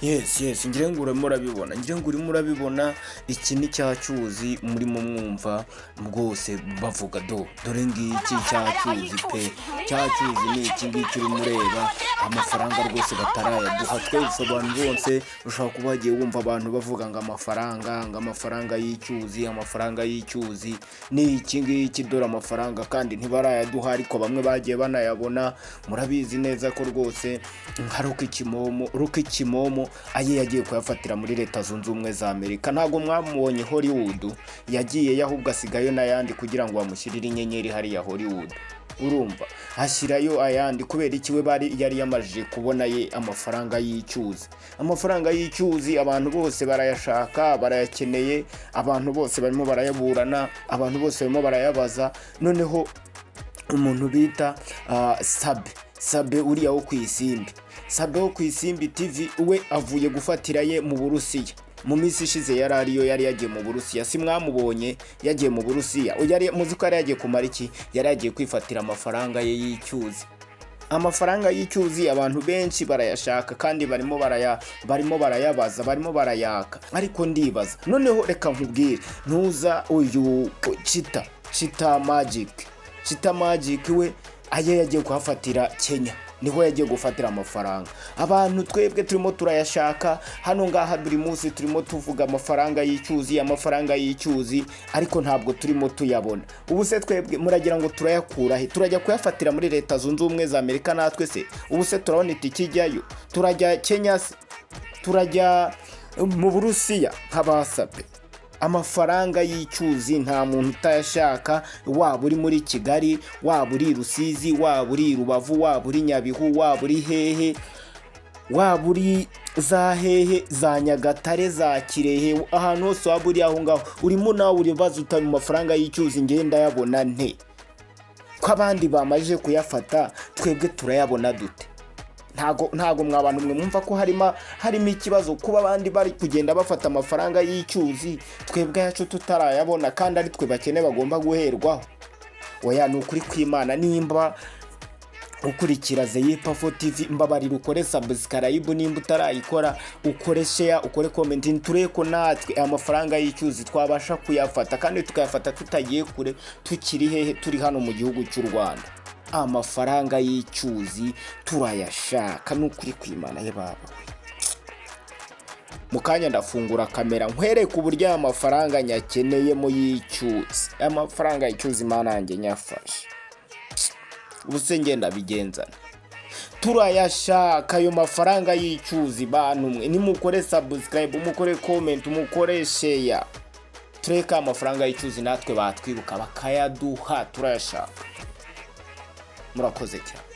yes ngira ngo urimo urabibona iki ni cyacyuzi muri mu mwumva bwose bavuga dore ngiki cyacyuzi pe cyacyuzi ni iki ngiki uri mureba amafaranga rwose batarayaduha twese abantu bose ushaka kuba bagiye wumva abantu bavuga ngo amafaranga y'icyuzi ni iki ngiki dore amafaranga kandi ntibarayaduha ariko bamwe bagiye banayabona murabizi neza ko rwose nka Rukikimomo aye yagiye kuyafatira muri Leta Zunze Ubumwe za Amerika ntago mwamubonye Hollywood yagiye yahubwo asigayo n'ayandi kugira ngo bamushyirire inyenyeri hari ya Hollywood urumva hashyirayo ayandi kubera ikiwe bari yari yamajije kubona ye amafaranga y'icyuzi abantu bose barayashaka barayakeneye abantu bose barimo barayaburana abantu bose barimo barayabaza noneho umuntu bita Sabe uriya wo ku Isimbi TV we avuye gufatira ye mu Burusiya mu minsi ishize yari yagiye mu Burusiya si mwamubonye yagiye mu Burusiya yari muzi ko yari yagiye kumara iki yari yagiye kwifatira amafaranga ye y'icyuzi amafaranga y'icyuzi abantu benshi barayashaka kandi barimo barayabaza barimo barayaka ariko ndibaza noneho reka nkubwire ntuza uyu Chita Magic we aye yagiye kuhafatira Kenya niho yagiye gufatira amafaranga abantu twebwe turimo turayashaka hano ngaha buri munsi turimo tuvuga amafaranga y'icyuzi ariko ntabwo turimo tuyabona ubu se twebwe muragira ngo turayakura he turajya kuyafatira muri Leta Zunze Ubumwe za Amerika natwe se ubu se turabona itikijyayo turajya Kenya se turajya mu Burusiya nk'abasabe amafaranga y'icyuzi nta muntu utayashaka waba uri muri Kigali waba uri Rusizi waba uri Rubavu waba uri Nyabihu waba uri hehe waba uri za hehe za Nyagatare za Kirehe ahantu hose waba uri aho ngaho urimo nawe uribaza utamu mafaranga y'icyuzi ngenda yabona nte ko abandi bamaje kuyafata twebwe turayabona dute ntago mwabantu mwe mwumva ko harimo ikibazo kuba abandi bari kugenda bafata amafaranga y'icyuzi twebwe yacu tutarayabona kandi ari twe bakene bagomba guherwaho oya ni ukuri kw'Imana nimba ukurikira Zeyipafo TV mbabarira ukore subscribe nimba utarayikora ukore share ukore comment tureko natwe amafaranga y'icyuzi twabasha kuyafata kandi tukayafata tutagiye kure tukiri hehe turi hano mu gihugu cy'u Rwanda amafaranga y'icyuzi turayashaka n'ukuri kw'Imana ye baba mukanya ndafungura kamera nkwereka uburyo amafaranga nyakeneyemo y'icyuzi amafaranga y'icyuzi manange nyafashe ubuse ngenda bigenzana turayashaka ayo mafaranga y'icyuzi bantu mwe nimukore subscribe mukore comment mukore share tureka amafaranga y'icyuzi natwe batwiruka bakayaduha turayashaka murakoze cyane.